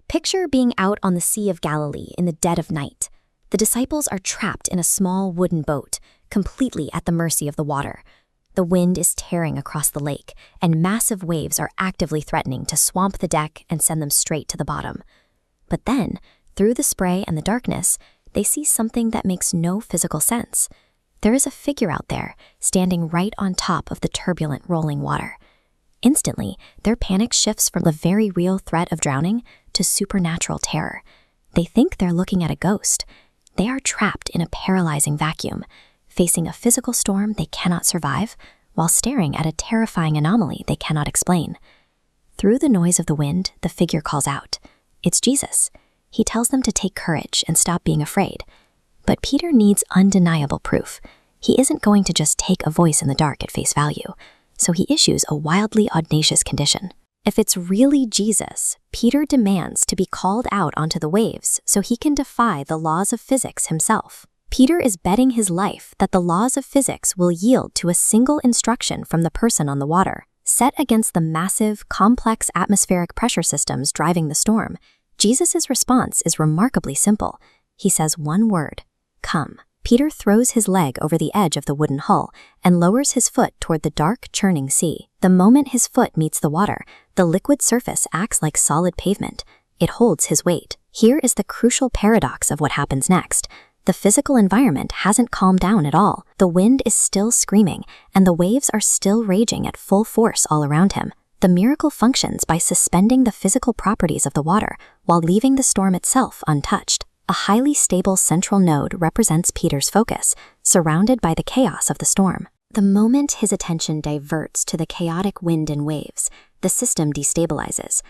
Picture being out on the Sea of Galilee in the dead of night. The disciples are trapped in a small wooden boat, completely at the mercy of the water. The wind is tearing across the lake, and massive waves are actively threatening to swamp the deck and send them straight to the bottom. But then, through the spray and the darkness, they see something that makes no physical sense. There is a figure out there, standing right on top of the turbulent, rolling water. Instantly, their panic shifts from the very real threat of drowning to supernatural terror. They think they're looking at a ghost. They are trapped in a paralyzing vacuum, facing a physical storm they cannot survive, while staring at a terrifying anomaly they cannot explain. Through the noise of the wind, the figure calls out. It's Jesus. He tells them to take courage and stop being afraid. But Peter needs undeniable proof. He isn't going to just take a voice in the dark at face value. So he issues a wildly audacious condition. If it's really Jesus, Peter demands to be called out onto the waves so he can defy the laws of physics himself. Peter is betting his life that the laws of physics will yield to a single instruction from the person on the water. Set against the massive, complex atmospheric pressure systems driving the storm, Jesus' response is remarkably simple. He says one word, "Come." Peter throws his leg over the edge of the wooden hull and lowers his foot toward the dark, churning sea. The moment his foot meets the water, the liquid surface acts like solid pavement. It holds his weight. Here is the crucial paradox of what happens next. The physical environment hasn't calmed down at all. The wind is still screaming, and the waves are still raging at full force all around him. The miracle functions by suspending the physical properties of the water while leaving the storm itself untouched. A highly stable central node represents Peter's focus, surrounded by the chaos of the storm. The moment his attention diverts to the chaotic wind and waves, the system destabilizes.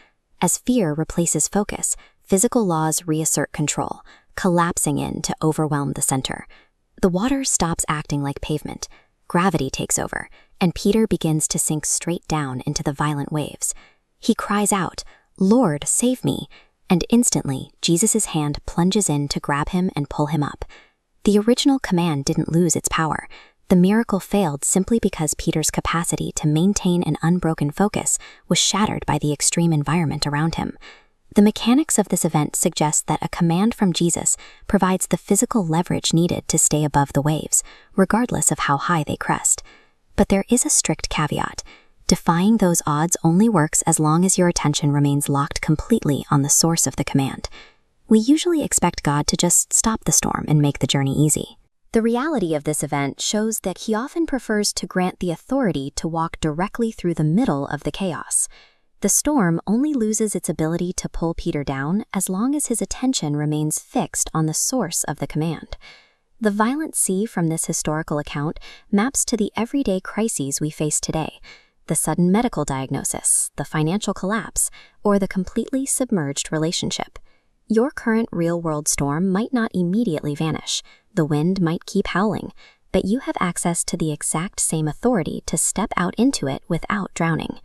As fear replaces focus, physical laws reassert control, collapsing in to overwhelm the center. The water stops acting like pavement. Gravity takes over, and Peter begins to sink straight down into the violent waves. He cries out, "Lord, save me!" And instantly, Jesus' hand plunges in to grab him and pull him up. The original command didn't lose its power. The miracle failed simply because Peter's capacity to maintain an unbroken focus was shattered by the extreme environment around him. The mechanics of this event suggest that a command from Jesus provides the physical leverage needed to stay above the waves, regardless of how high they crest. But there is a strict caveat. Defying those odds only works as long as your attention remains locked completely on the source of the command. We usually expect God to just stop the storm and make the journey easy. The reality of this event shows that he often prefers to grant the authority to walk directly through the middle of the chaos. The storm only loses its ability to pull Peter down as long as his attention remains fixed on the source of the command. The violent sea from this historical account maps to the everyday crises we face today. The sudden medical diagnosis, the financial collapse, or the completely submerged relationship. Your current real-world storm might not immediately vanish. The wind might keep howling, but you have access to the exact same authority to step out into it without drowning.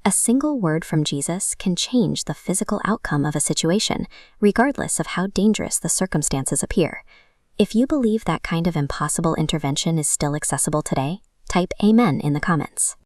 A single word from Jesus can change the physical outcome of a situation, regardless of how dangerous the circumstances appear. If you believe that kind of impossible intervention is still accessible today, type Amen in the comments.